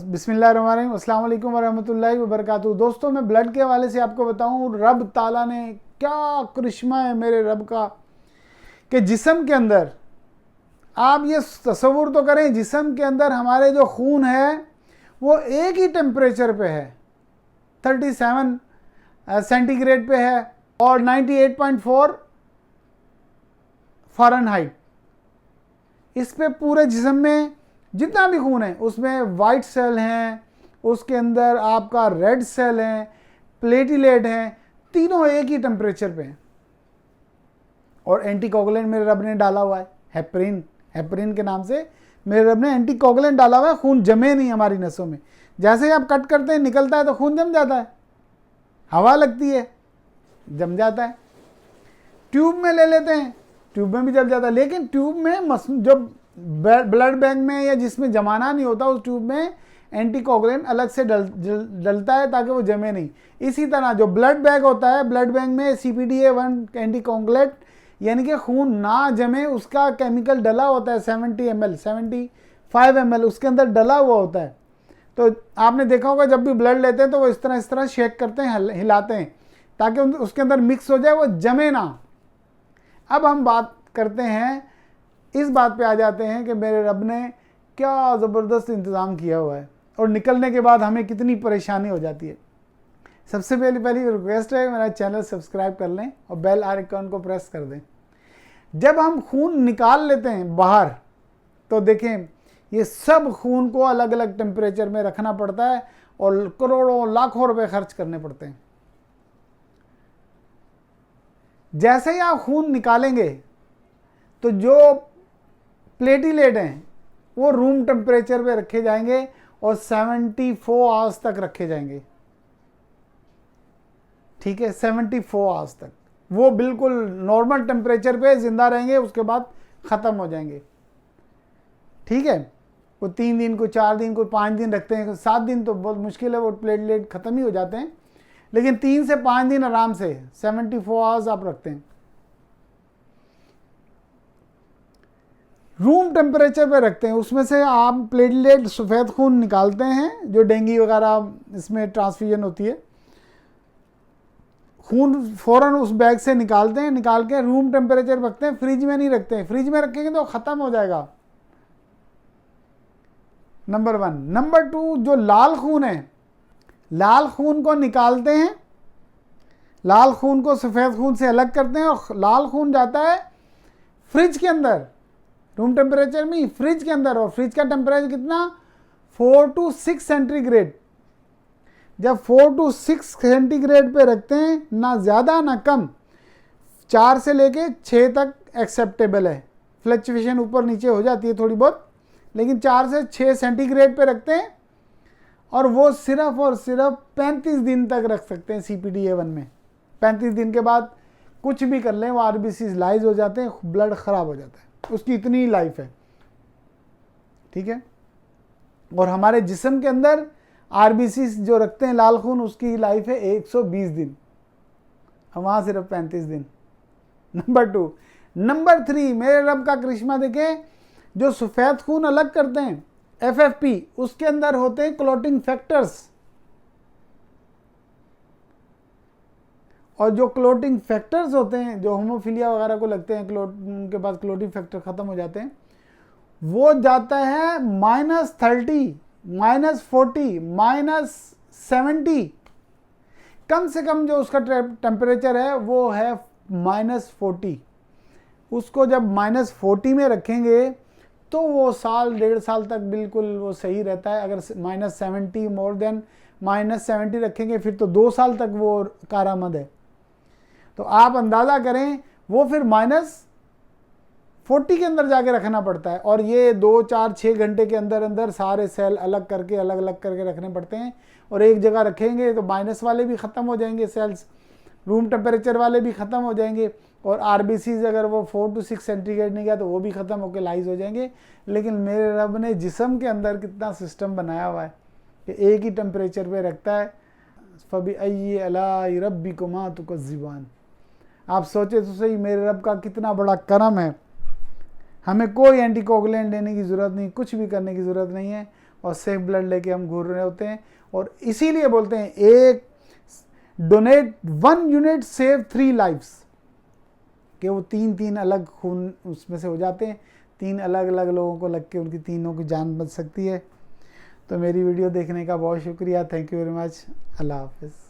बिस्मिल्लाहिर्रहमानिर्रहीम, अस्सलाम वालेकुम वरहमतुल्लाहि वबरकातुहू। दोस्तों, मैं ब्लड के हवाले से आपको बताऊं, रब ताला ने क्या करिश्मा है मेरे रब का कि जिस्म के अंदर, आप ये तसव्वुर तो करें, जिस्म के अंदर हमारे जो खून है वो एक ही टेम्परेचर पे है, 37 सेंटीग्रेड पे है और 98.4 फ़ारेनहाइट। इस पे पूरे जिस्म में जितना भी खून है उसमें वाइट सेल हैं, उसके अंदर आपका रेड सेल हैं, प्लेटिलेट हैं, तीनों एक ही टेम्परेचर पे हैं। और एंटीकोगुलेंट मेरे रब ने डाला हुआ है, हेपरिन के नाम से मेरे रब ने एंटीकोगुलेंट डाला हुआ है। खून जमे नहीं हमारी नसों में। जैसे ही आप कट करते हैं, निकलता है तो खून जम जाता है, हवा लगती है, जम जाता है। ट्यूब में ले लेते हैं, ट्यूब में भी जम जाता है, लेकिन ट्यूब में जो ब्लड बैंक में या जिसमें जमाना नहीं होता, उस ट्यूब में एंटीकोगुलेंट अलग से डलता है ताकि वो जमे नहीं। इसी तरह जो ब्लड बैग होता है, ब्लड बैंक में CPDA1 एंटीकोगुलेंट यानी कि खून ना जमे उसका केमिकल डला होता है, 70 ml 75 ml उसके अंदर डला हुआ होता है। तो आपने देखा होगा जब भी ब्लड लेते हैं तो वो इस तरह शेक करते हैं, हिलाते हैं ताकि उसके अंदर मिक्स हो जाए, वो जमे ना। अब हम बात करते हैं, इस बात पे आ जाते हैं कि मेरे रब ने क्या ज़बरदस्त इंतज़ाम किया हुआ है और निकलने के बाद हमें कितनी परेशानी हो जाती है। सबसे पहली रिक्वेस्ट है, मेरा चैनल सब्सक्राइब कर लें और बेल आइकन को प्रेस कर दें। जब हम खून निकाल लेते हैं बाहर तो देखें, ये सब खून को अलग अलग टेम्परेचर में रखना पड़ता है और करोड़ों लाखों रुपए खर्च करने पड़ते हैं। जैसे ही आप खून निकालेंगे तो जो प्लेटिलेट हैं वो रूम टेम्परेचर पे रखे जाएंगे और 74 आवर्स तक रखे जाएंगे। ठीक है, 74 आवर्स तक वो बिल्कुल नॉर्मल टेम्परेचर पे जिंदा रहेंगे, उसके बाद ख़त्म हो जाएंगे। ठीक है, कोई 3 दिन, कोई 4 दिन, कोई 5 दिन रखते हैं, 7 दिन तो बहुत मुश्किल है, वो प्लेटलेट ख़त्म ही हो जाते हैं। लेकिन 3 से 5 दिन आराम से 74 आवर्स आप रखते हैं। रूम टेम्परेचर पे रखते हैं, उसमें से आप प्लेटलेट सफ़ेद खून निकालते हैं, जो डेंगू वगैरह इसमें ट्रांसफ्यूजन होती है। खून फ़ौरन उस बैग से निकालते हैं, निकाल के रूम टेम्परेचर रखते हैं, फ्रिज में नहीं रखते हैं। फ्रिज में रखेंगे तो ख़त्म हो जाएगा, नंबर 1। नंबर 2, जो लाल खून है, लाल खून को निकालते हैं, लाल खून को सफ़ेद खून से अलग करते हैं और लाल खून जाता है फ्रिज के अंदर, रूम टेम्परेचर में ही, फ्रिज के अंदर। और फ्रिज का टेम्परेचर कितना, 4 to 6 सेंटीग्रेड। जब 4 to 6 सेंटीग्रेड पे रखते हैं, ना ज़्यादा ना कम, 4 से लेके 6 तक एक्सेप्टेबल है। फ्लक्चुएशन ऊपर नीचे हो जाती है थोड़ी बहुत, लेकिन 4 से 6 सेंटीग्रेड पे रखते हैं और वो सिर्फ और सिर्फ 35 दिन तक रख सकते हैं CPDA1 में। 35 दिन के बाद कुछ भी कर लें, वो RBCs लाइज हो जाते हैं, ब्लड ख़राब हो जाता है, उसकी इतनी लाइफ है। ठीक है, और हमारे जिस्म के अंदर RBCs जो रखते हैं लाल खून, उसकी लाइफ है 120 दिन, हम वहाँ सिर्फ 35 दिन। नंबर 2। नंबर 3, मेरे रब का करिश्मा देखें, जो सफ़ेद खून अलग करते हैं FFP, उसके अंदर होते हैं क्लॉटिंग फैक्टर्स, और जो क्लॉटिंग फैक्टर्स होते हैं, जो होमोफिलिया वगैरह को लगते हैं, उनके पास क्लॉटिंग फैक्टर ख़त्म हो जाते हैं, वो जाता है -30, -40, -70। कम से कम जो उसका टेम्परेचर है वो है -40। उसको जब -40 में रखेंगे तो वो साल 1.5 साल तक बिल्कुल वो सही रहता है। अगर -70 मोर देन -70 रखेंगे फिर तो 2 साल तक वो कारामद है। तो आप अंदाज़ा करें, वो फिर -40 के अंदर जाके रखना पड़ता है, और ये 2, 4, 6 घंटे के अंदर अंदर सारे सेल अलग अलग करके रखने पड़ते हैं। और एक जगह रखेंगे तो माइनस वाले भी ख़त्म हो जाएंगे सेल्स, रूम टेम्परेचर वाले भी ख़त्म हो जाएंगे, और RBCs अगर वो 4 to 6 सेंटीग्रेड नहीं गया तो वो भी ख़त्म होकर लाइज हो जाएंगे। लेकिन मेरे रब ने जिस्म के अंदर कितना सिस्टम बनाया हुआ है कि एक ही टेम्परेचर पे रखता है। फ़बिअय्यि आलाइ रब्बिकुमा तुकज़्ज़िबान। आप सोचे तो सही, मेरे रब का कितना बड़ा करम है। हमें कोई एंटीकोगुलेंट लेने की ज़रूरत नहीं, कुछ भी करने की ज़रूरत नहीं है, और सेफ ब्लड लेके हम घूर रहे होते हैं। और इसीलिए बोलते हैं एक डोनेट 1 यूनिट सेव 3 लाइफ्स, कि वो 3 अलग खून उसमें से हो जाते हैं, 3 अलग अलग लोगों को लग के उनकी तीनों की जान बच सकती है। तो मेरी वीडियो देखने का बहुत शुक्रिया, थैंक यू वेरी मच, अल्लाह हाफिज़।